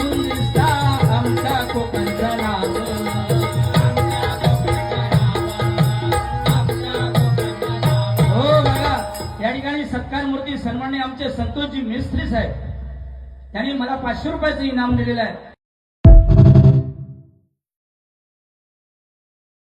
उठून दिसता आमच्या कोकणचं नाव. हो बघा, या ठिकाणी सत्कार मूर्ती सन्माननीय आमचे संतोषजी मिस्त्री साहेब त्यांनी मला 500 रुपयाचं इनाम दिलेलं आहे.